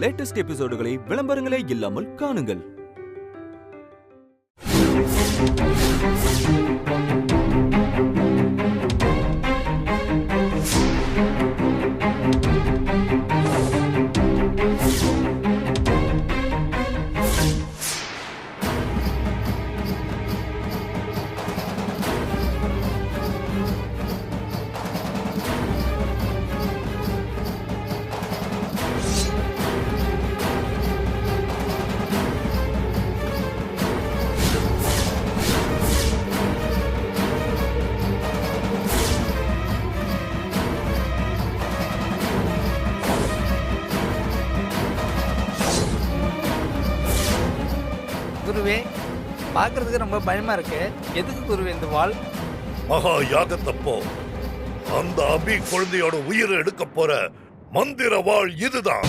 Latest எபிசோடுகளை விளம்பரங்களே இல்லாமல் காணுங்கள். குருவே, பார்க்கறதுக்கு ரொம்ப பயமா இருக்கு. எதுக்கு குருவே இந்த வாள்? மகா யாகத்தப்போ அந்த அபி குழந்தையோட உயிரை எடுக்க போற மந்திர வாள் இதுதான்.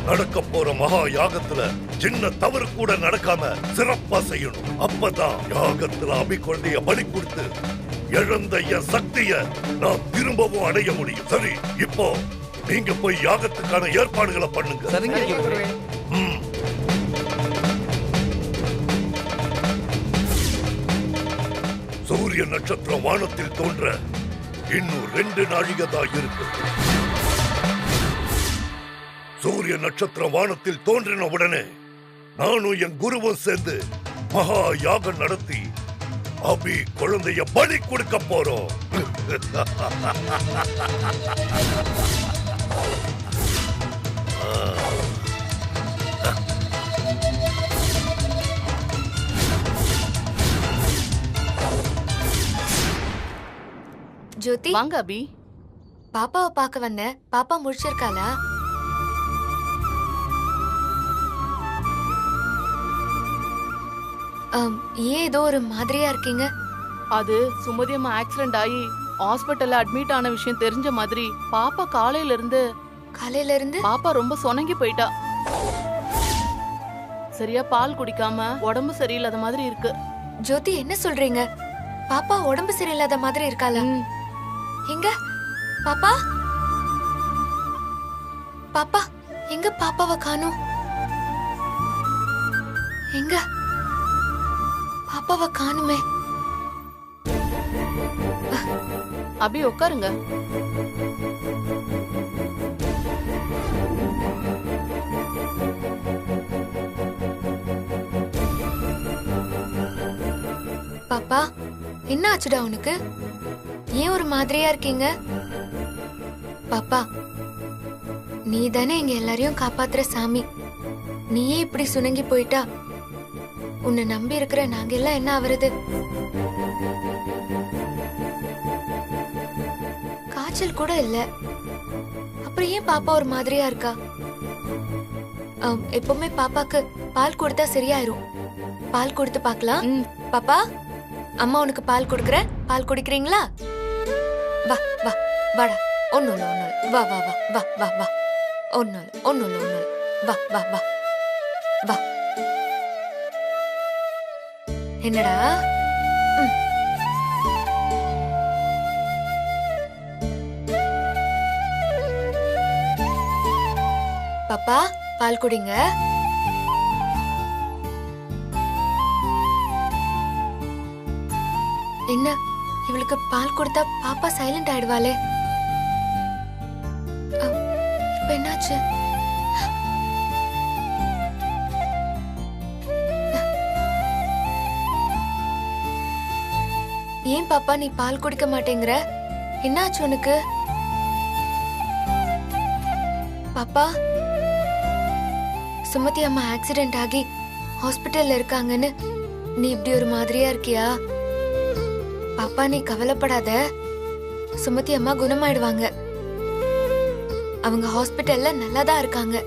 நடக்க போற மகா யாகத்துல சின்ன தவறு கூட நடக்காம சிறப்பா செய்யணும். அப்பதான் யாகத்துல அபி குழந்தைய பலி கொடுத்து இழந்த என் சக்திய நான் திரும்பவும் அடைய முடியும். சரி, இப்போ நீங்க போய் யாகத்துக்கான ஏற்பாடுகளை பண்ணுங்க. சரிங்க குருவே. சூரிய நட்சத்திரம் வானத்தில் தோன்ற இன்னும் 2 நாழிகை தான் இருக்கு. சூரிய நட்சத்திரம் வானத்தில் தோன்றின உடனே நானும் என் குருவும் சேர்ந்து மகா யாகம் நடத்தி அபி குழந்தைய பலி கொடுக்க போறோம். ஜோதி, வாங்க அபி. பாப்பாவை பார்க்க வந்தேன். பாப்பா முடிச்சிருக்காளா? ஏன் ஏதோ ஒரு மாதிரியா இருக்கீங்க? அது சுமதி அம்மா ஆக்சிடென்ட் ஆகி ஹாஸ்பிட்டல்ல அட்மிட் ஆன விஷயம் தெரிஞ்ச மாதிரி பாப்பா காலையில இருந்து பாப்பா ரொம்ப சொனங்கி போயிட்டா. சரியா பால் குடிக்காம உடம்பு சரியில்லாத மாதிரி இருக்கு. ஜோதி, என்ன சொல்றீங்க? பாப்பா உடம்பு சரியில்லாத மாதிரி இருக்காளா? எங்க பாப்பா? பாப்பா எங்க? பாப்பாவை காணோம். எங்க பாப்பாவை காணுமே? அபி உட்காருங்க. பாப்பா, என்ன ஆச்சுடா உனக்கு? ஏன் ஒரு மாதிரியா இருக்கீங்க? பாப்பா, நீ தானே எங்க எல்லாரையும் காப்பாத்துற சாமி. நீயே இப்படி சுணங்கி போயிட்டா உன்னை நம்பி இருக்கிற நாங்க எல்லாம் என்ன ஆவறது? காய்ச்சல் கூட இல்ல, அப்புறம் ஏன் பாப்பா ஒரு மாதிரியா இருக்கா? எப்பவுமே பாப்பாக்கு பால் கொடுத்தா சரியாயிரும். பால் கொடுத்து பார்க்கலாம். பாப்பா, அம்மா உனக்கு பால் கொடுக்கறேன். பால் குடிக்கிறீங்களா? வா வா வாடா. ஒண்ணு வா வா வா வா வா வா. ஒண்ணு வா வா வா வா. என்னடா? பாப்பா, பால் குடிங்க. என்ன இவளுக்கு பால் கொடுத்தா பாப்பா சைலண்ட் ஆயிடுவாளே. இப்ப என்னாச்சு? ஏன் பாப்பா நீ பால் குடிக்க மாட்டேங்கிற? என்னாச்சு உனக்கு? பாப்பா, சுமதி அம்மா ஆக்சிடென்ட் ஆகி ஹாஸ்பிட்டல்ல இருக்காங்கன்னு நீ இப்படி ஒரு மாதிரியா இருக்கியா? பாப்பா, நீ கவலைப்படாத. சுமதி அம்மா குணமாயிடுவாங்க. அவங்க ஹாஸ்பிட்டல்ல நல்லாதான் இருக்காங்க.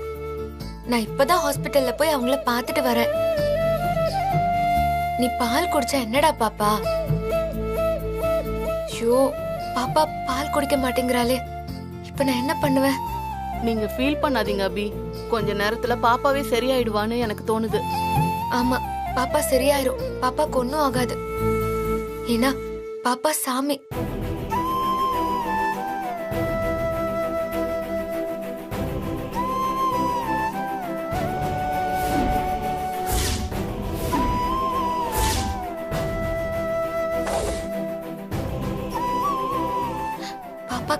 நான் இப்பதான் ஹாஸ்பிட்டல்ல போய் அவங்கள பாத்துட்டு வரேன். நீ பால் குடிச்சா என்னடா பாப்பா? ஐயோ, பாப்பா பால் குடிக்க மாட்டேங்கிறாளே. இப்ப நான் என்ன பண்ணுவேன்? நீங்க ஃபீல் பண்ணாதீங்க அபி. கொஞ்ச நேரத்துல பாப்பாவே சரியாயிடுவான்னு எனக்கு தோணுது. ஆமா, பாப்பா சரியாயிரும். பாப்பாக்கு ஒன்னும் ஆகாது. ஏன்னா பாப்பா சாமி.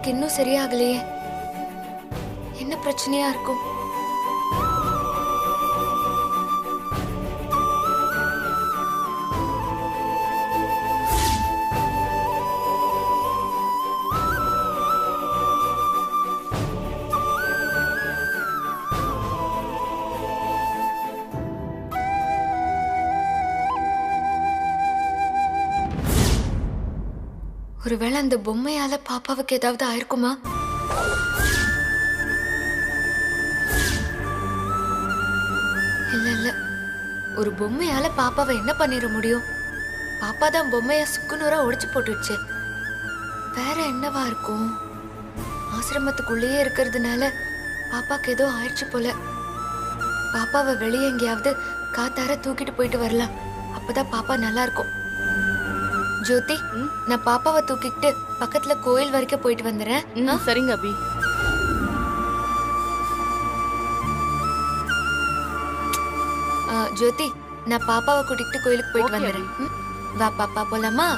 பாப்பாவுக்கு இன்னும் சரியாகலையே. என்ன பிரச்சனையா இருக்கும்? ஒருவேளை அந்த பொம்மையால பாப்பாவுக்கு ஏதாவது ஆயிருக்குமா? இல்ல இல்ல, ஒரு பொம்மையால பாப்பாவை என்ன பண்ணிட முடியும்? பாப்பா தான் பொம்மைய சுக்குநூறா உடைச்சு போட்டுடுச்சு. வேற என்னவா இருக்கும்? ஆசிரமத்துக்குள்ளேயே இருக்கிறதுனால பாப்பாக்கு ஏதோ ஆயிடுச்சு போல. பாப்பாவை வெளியே எங்கேயாவது காத்தார தூக்கிட்டு போயிட்டு வரலாம். அப்பதான் பாப்பா நல்லா இருக்கும். ஜோதி, நான் பாப்பாவை தூக்கிட்டு பக்கத்துல கோயில் வரைக்கும் போயிட்டு வந்துடுறேன். சரிங்க அபி. ஜோதி, நான் பாப்பாவை கூட்டிட்டு கோயிலுக்கு போயிட்டு வந்துடுறேன். வா பாப்பா, போலாமா?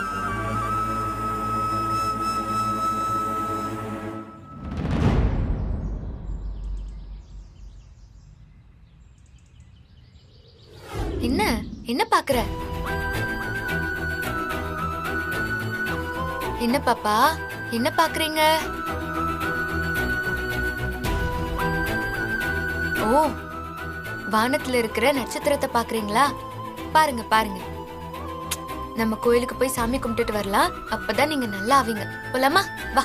என்ன என்ன பாக்குற? என்ன பாப்பா, என்ன பாக்குறீங்க? ஓ, வானத்துல இருக்கிற நட்சத்திரத்தை பாக்குறீங்களா? பாருங்க பாருங்க. நம்ம கோயிலுக்கு போய் சாமி கும்பிட்டுட்டு வரலாம். அப்பதான் நீங்க நல்லா ஆவீங்க. போலாமா? வா.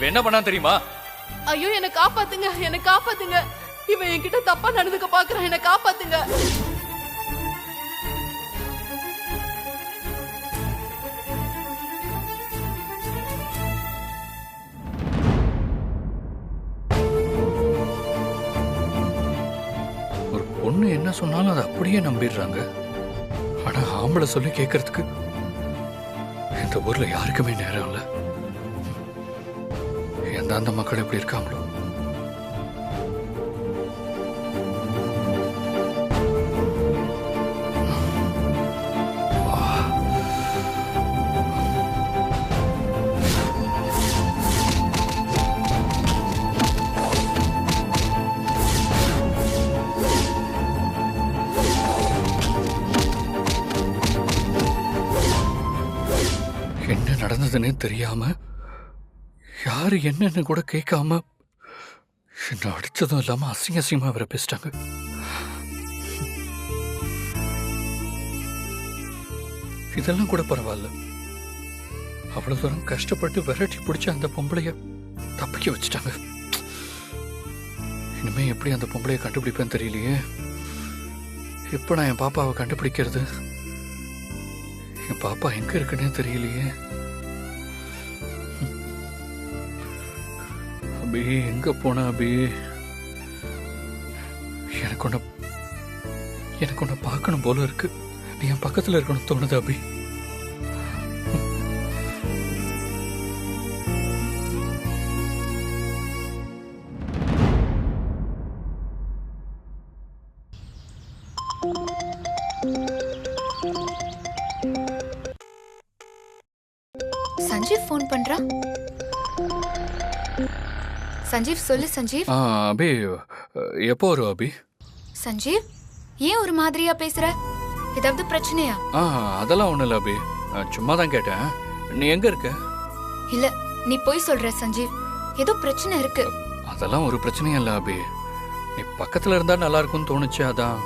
இவன் என்ன பண்ணா தெரியுமா? ஐயோ, என்ன காப்பாத்துங்க, என்ன காப்பாத்துங்க. இவன் என்கிட்ட தப்பா நடந்துக்க பாக்குறான். என்ன காப்பாத்துங்க. ஒரு பொண்ணு என்ன சொன்னாலும் அதை அப்படியே நம்பிடுறாங்க. ஆனா ஆம்பளை சொல்லி கேட்கறதுக்கு இந்த ஊர்ல யாருக்குமே நேரம் இல்லை. அந்த மக்கள் எப்படி இருக்காங்களோ. என்ன நடந்ததுன்னே தெரியாம, யாரு என்னன்னு கூட கேட்காம என்ன அடிச்சதும் இல்லாம அசிங்க அசிங்கமா வர பேசிட்டாங்க. இதெல்லாம் கூட பரவாயில்ல. அவ்வளவு தூரம் கஷ்டப்பட்டு விரட்டி பிடிச்ச அந்த பொம்பளைய தப்பிக்க வச்சுட்டாங்க. இனிமே எப்படி அந்த பொம்பளைய கண்டுபிடிப்பேன்னு தெரியலையே. எப்ப நான் என் பாப்பாவை கண்டுபிடிக்கிறது? என் பாப்பா எங்க இருக்குன்னே தெரியலையே. அபி, எங்க போன அபி? எனக்கு உன்னை பார்க்கணும் போல இருக்கு. நீ என் பக்கத்துல இருக்கணும் தோணுது அபி. சஞ்சீவ் போன் பண்றான். சஞ்சீவ், சொல்லு சஞ்சீவ். அபி, எப்போ வரும் அபி? சஞ்சீவ், ஏன் ஒரு மாதிரியா பேசுற? ஏதாவது பிரச்சனையா? அதெல்லாம் ஒண்ணும் இல்ல அபி, சும்மா தான் கேட்டேன். நீ எங்க இருக்க? இல்ல, நீ போய் சொல்ற சஞ்சீவ். ஏதோ பிரச்சனை இருக்கு. அதெல்லாம் ஒரு பிரச்சனையும் இல்ல அபி. நீ பக்கத்துல இருந்தா நல்லா இருக்கும்னு தோணுச்சு, அதான்.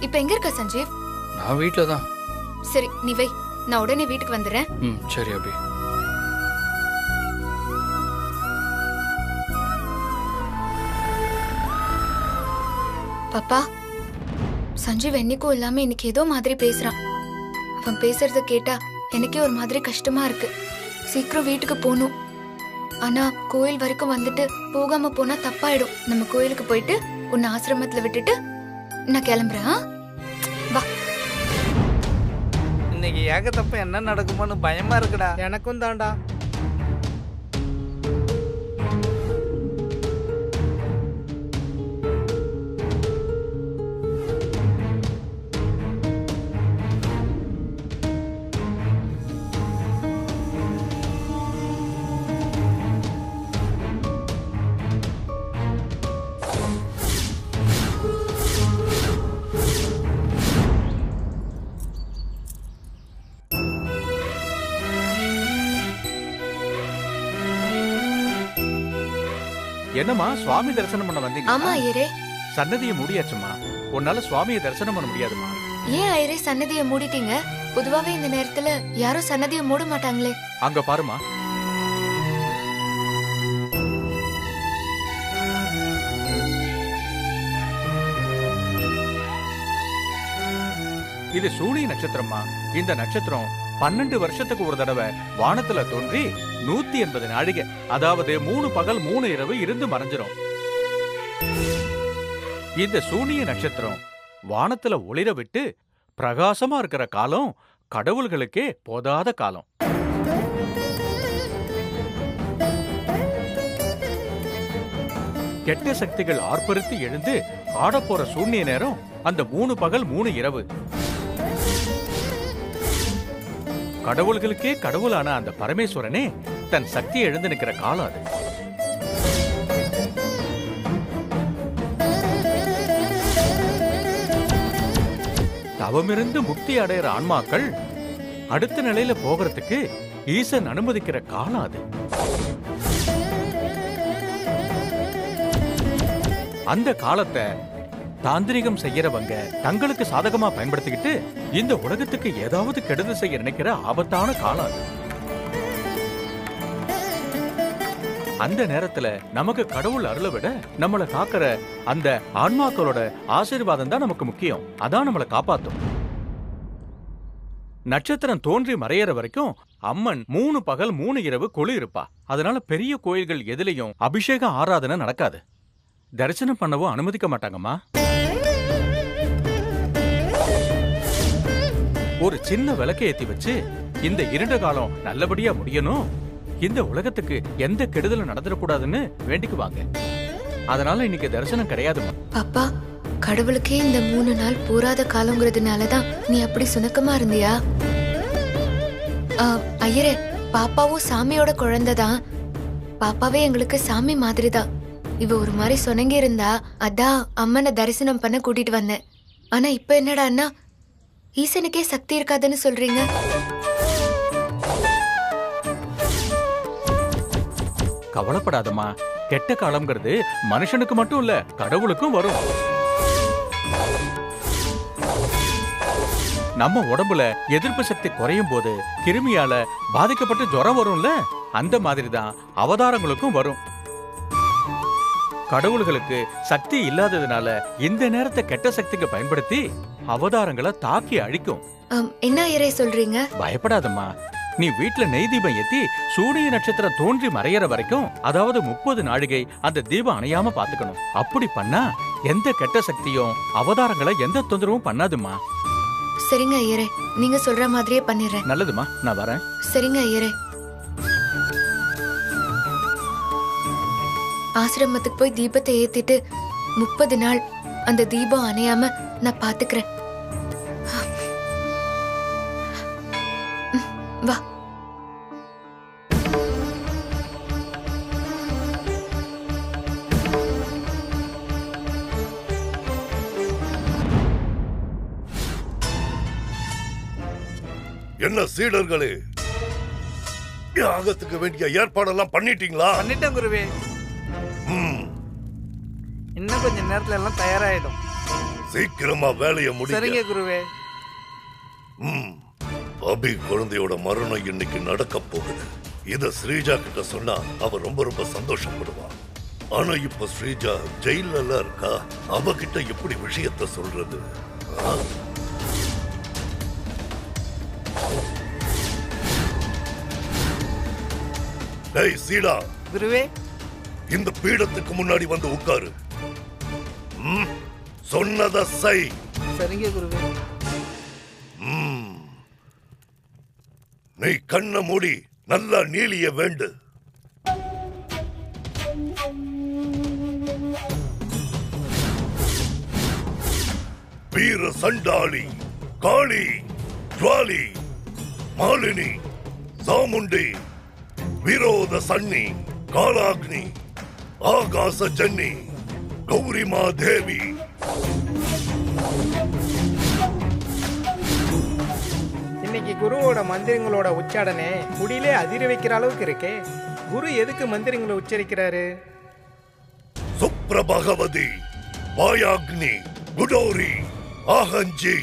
இப்ப எங்க இருக்க சஞ்சீவ்? நான் வீட்டுல தான். சரி, நீ வை, நான் உடனே வீட்டுக்கு வந்துடுறேன். சரி அபி. பாப்பா, சஞ்சீவ் என்னைக்கும் இல்லாம இன்னைக்கு ஏதோ மாதிரி பேசுறான். அவன் பேசுறத கேட்டா எனக்கே ஒரு மாதிரி கஷ்டமா இருக்கு. சீக்கிரம் வீட்டுக்கு போகணும். ஆனா கோயில் வரைக்கும் வந்துட்டு போகாம போனா தப்பாயிடும். நம்ம கோயிலுக்கு போயிட்டு உன்னை ஆசிரமத்துல விட்டுட்டு நான் கிளம்புறேன். வா. இந்த இன்னைக்கு ஏகத்தப்ப என்ன நடக்குமோன்னு பயமா இருக்குடா. எனக்கும் தான்டா. என்னம்மா சுவாமி தரிசனம் பண்ண வந்தீங்க? ஆமா ஐயரே. சன்னதியை மூடியாச்சுமா, உன்னால சுவாமியை தரிசனம் பண்ண முடியாதுமா. ஏன் ஐயரே சன்னதியை மூடிட்டீங்க? பொதுவாவே இந்த நேரத்துல யாரும் சன்னதியை மூட மாட்டாங்களே. அங்க பாருமா. இது சூரிய நட்சத்திரமா. இந்த நட்சத்திரம் 12 வருஷத்துக்கு ஒரு தடவை வானத்துல தோன்றி 180 நாழிகை, அதாவது 3 பகல் 3 இரவு இருந்து மறைஞ்சிரும். இந்த சூரிய நட்சத்திரம் வானத்துல ஒளிர விட்டு பிரகாசமா இருக்கிற காலம் கடவுள்களுக்கே போதாத காலம். கெட்ட சக்திகள் ஆர்ப்பரித்து எழுந்து ஆடப்போற சூன்ய நேரம் அந்த 3 பகல் 3 இரவு. கடவுள்களுக்கே கடவுளான அந்த பரமேஸ்வரனே தன் சக்தியை எழுந்து நிற்கிற காலம் அது. தவமிருந்து முக்தி அடைகிற ஆன்மாக்கள் அடுத்த நிலையில போகிறதுக்கு ஈசன் அனுமதிக்கிற காலம் அது. அந்த காலத்தை தாந்திரிகம் செய்யறவங்க தங்களுக்கு சாதகமா பயன்படுத்திக்கிட்டு இந்த உலகத்துக்கு ஏதாவது கெடுதல் செய்ய நினைக்கிற ஆபத்தான காலம் அது. அந்த நேரத்துல நமக்கு கடவுள் அருளை விட நம்மளை காக்கிற அந்த ஆன்மாக்களோட ஆசீர்வாதம் தான் நமக்கு முக்கியம். அதான் நம்மளை காப்பாத்தும். நட்சத்திரம் தோன்றி மறையற வரைக்கும் அம்மன் 3 பகல் 3 இரவு கொலு இருப்பா. அதனால பெரிய கோயில்கள் எதுலயும் அபிஷேகம் ஆராதனை நடக்காது. தரிசனம் பண்ணவும் அனுமதிக்க மாட்டாங்கம்மா. ஒரு சின்ன விளக்கை ஏத்தி வச்சு இந்த இருண்ட காலம் நல்லபடியா முடியணும், இந்த உலகத்துக்கு எந்த கெடுதலும் நடந்துடக்கூடாதுன்னு வேண்டிக்குவாங்க. அதனால இன்னைக்கு தரிசனம் கிடையாதுமா. அப்பா, கடவுளுக்கே இந்த 3 நாள் போராத காலங்கிறதுனாலதான் நீ அப்படி சுணக்கமா இருந்தியா? ஐயரே, பாப்பாவும் சாமியோட குழந்தைதான். பாப்பாவே எங்களுக்கு சாமி மாதிரிதான். இவ ஒரு மாதிரி சொன்னங்க இருந்தா அதான் அம்மனை தரிசனம் பண்ண கூட்டிட்டு வந்தேன். ஆனா இப்ப என்னடான்னா ஈசனுக்கே சக்தி இருக்காதுன்னு சொல்றீங்க. கவலைப்படாதம்மா. கெட்ட காலம்ங்கிறது மனுஷனுக்கு மட்டும் இல்ல, கடவுளுக்கும் வரும். நம்ம உடம்புல எதிர்ப்பு சக்தி குறையும் போது கிருமியால பாதிக்கப்பட்டு ஜுரம் வரும்ல, அந்த மாதிரிதான் அவதாரங்களுக்கும் வரும். கடவுள்களுக்கு சக்தி இல்லாததுனால இந்த நேரத்தை கெட்ட சக்திக்கு பயன்படுத்தி அவதாரங்களை தாக்கி அழிக்கும். என்ன ஐயரே சொல்றீங்க? பயப்படாதம்மா. நீ வீட்டுல நெய் தீபம் ஏத்தி சூரிய நட்சத்திரம் தோன்றி மறையற வரைக்கும், அதாவது 30 நாழிகை அந்த தீபம் அணையாம பாத்துக்கணும். அப்படி பண்ணா எந்த கெட்ட சக்தியும் அவதாரங்களை எந்த தொந்தரவும் பண்ணாதுமா. சரிங்க ஐயரே, நீங்க சொல்ற மாதிரியே பண்ணிடுறேன். நல்லதுமா, நான் வரேன். சரிங்க ஐயரே. ஆசிரமத்துக்கு போய் தீபத்தை ஏத்திட்டு 30 நாள் அந்த தீபம் அணையாம நான் பாத்துக்கிறேன். வா. என்ன சீடர்களே, யாகத்துக்கு வேண்டிய ஏற்பாடெல்லாம் பண்ணிட்டீங்களா? பண்ணிட்டேன் குருவே. இன்னும் கொஞ்ச நேரத்துல எல்லாம் தயாராயிடும். சீக்கிரமா வேலையை முடிங்க. சரிங்க குருவே. அபி குழந்தையோட மரணம் இன்னைக்கு நடக்க போகுது. இத ஸ்ரீஜா கிட்ட சொன்னா அவ ரொம்ப ரொம்ப சந்தோஷப்படுவா. ஆனா இப்ப ஸ்ரீஜா ஜெயில இருக்கா. அவகிட்ட எப்படி விஷயத்த சொல்றது? டேய் சீடா. குருவே. இந்த பீடத்துக்கு முன்னாடி வந்து உட்காரு. சொன்னத செய். சரிங்க குருவே. நீ கண்ண மூடி நல்லா நீலிய வேண்டு. வீர சண்டாளி, காளி, ஜுவாலி, மாலினி, சாமுண்டி, விரோத சன்னி, காலாக்னி, ஆகாச ஜன்னி, கௌரிமா தேவி. இன்னைக்கு குருவோட மந்திரங்களோட உச்சாடனை முடியிலே அதிர வைக்கிற அளவுக்கு இருக்கே. குரு எதுக்கு மந்திரங்களை உச்சரிக்கிறாரு? சுப்ரபகவதி, வாயாக்னி, குடோரி, ஆஹஞ்சி,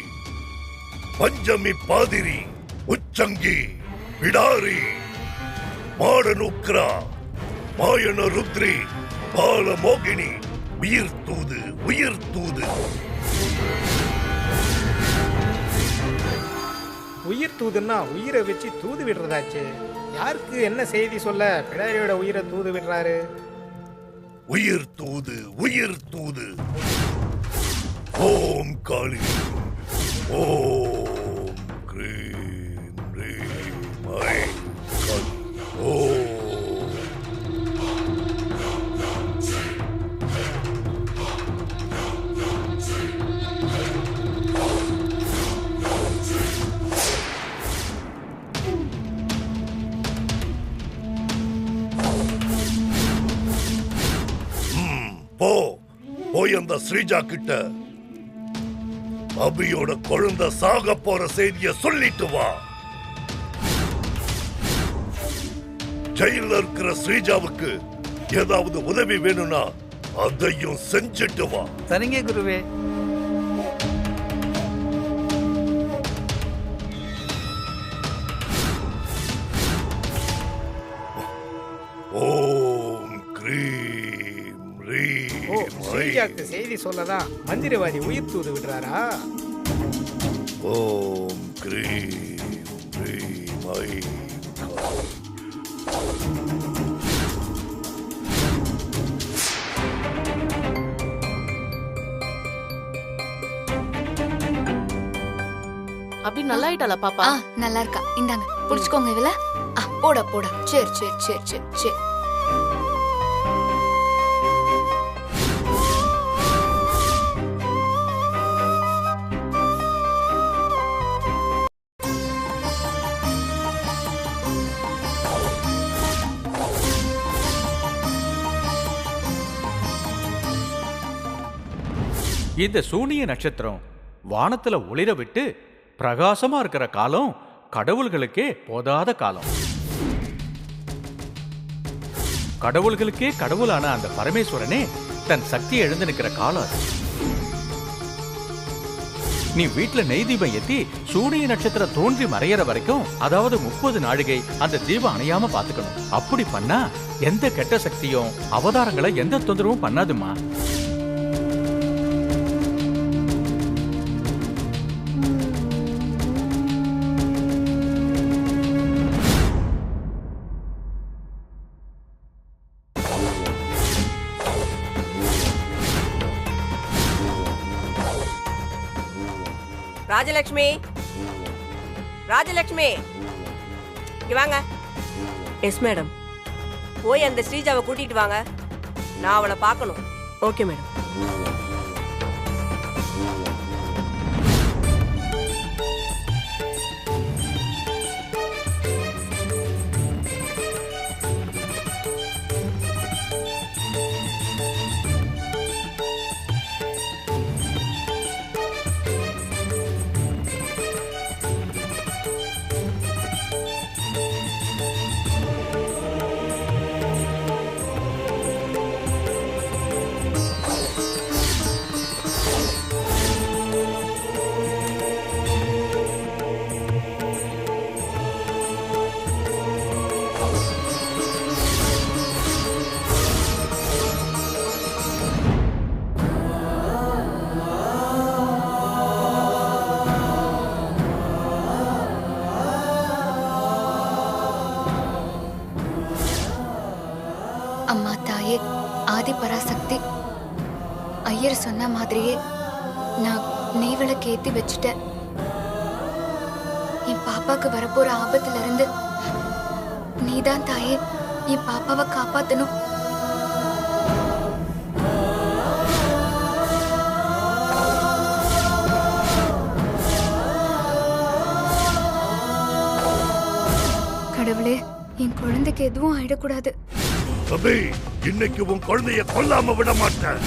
பஞ்சமி பாதிரி, உச்சங்கி, பிடாரி, மாடனுக்ரா, மாயன ருத்ரி, பால மோகினி, உயிர் தூது, உயிர் தூது. உயிர் தூதுன்னா உயிரை வச்சு தூது விடுறதாச்சு. யாருக்கு என்ன செய்தி சொல்ல பிடாரியோட உயிரை தூது விடுறாரு? உயிர் தூது, உயிர் தூது. ஓம் காளி, ஓம் கிரீம் ரீம் ஐம் காளி, ஓம். போய் அந்த ஸ்ரீஜா கிட்ட அபியோட குழந்தை சாக போற செய்திய சொல்லிட்டு வா. ஜெயில இருக்கிற ஸ்ரீஜாவுக்கு ஏதாவது உதவி வேணும்னா அதையும் செஞ்சுட்டு வா. சரிங்க குருவே. ஓம் கிரீம் ரீம் ஓ, ஸ்ரீஜாக்கு செய்தி சொல்லதான் மந்திரவாதி உயிர் தூது விடுறாரா? ஓம் கிரீம் ரீம் ஐம் காளி. அப்படி நல்லா ஆயிட்டாளா பாப்பா? நல்லா இருக்கா. இந்தாங்க புடிச்சுக்கோங்க இவள. போட போட. சரி சரி சரி சரி சரி. இந்த சூனிய நட்சத்திரம் வானத்துல ஒளிர விட்டு பிரகாசமா இருக்கிற காலம் கடவுள்களுக்கே போதாத காலம். கடவுள்களுக்கே கடவுளான அந்த பரமேஸ்வரனே தன் சக்தியை எழுந்து நிற்கிற காலம் அது. நீ வீட்டுல நெய் தீபம் ஏத்தி சூரிய நட்சத்திரம் தோன்றி மறையற வரைக்கும், அதாவது 30 நாழிகை அந்த தீபம் அணையாம பாத்துக்கணும். அப்படி பண்ணா எந்த கெட்ட சக்தியும் அவதாரங்களை எந்த தொந்தரவும் பண்ணாதுமா. ராஜலட்சுமி, ராஜலட்சுமி இங்க வாங்க. Yes madam. போய் அந்த ஸ்ரீஜாவை கூட்டிட்டு வாங்க, நான் அவளை பார்க்கணும். Okay madam. அம்மா தாயே ஆதி பராசக்தி, ஐயர் சொன்ன மாதிரியே நான் நெய் விளக்கு ஏத்தி வச்சுட்டேன். என் பாப்பா பாப்பாக்கு வரப்போற ஆபத்துல இருந்து நீதான் தாயே என் பாப்பாவை காப்பாத்தணும். கடவுளே, என் குழந்தைக்கு எதுவும் ஆயிடக்கூடாது. இன்னைக்கு உன் குழந்தைய கொல்லாம விட மாட்டேன்.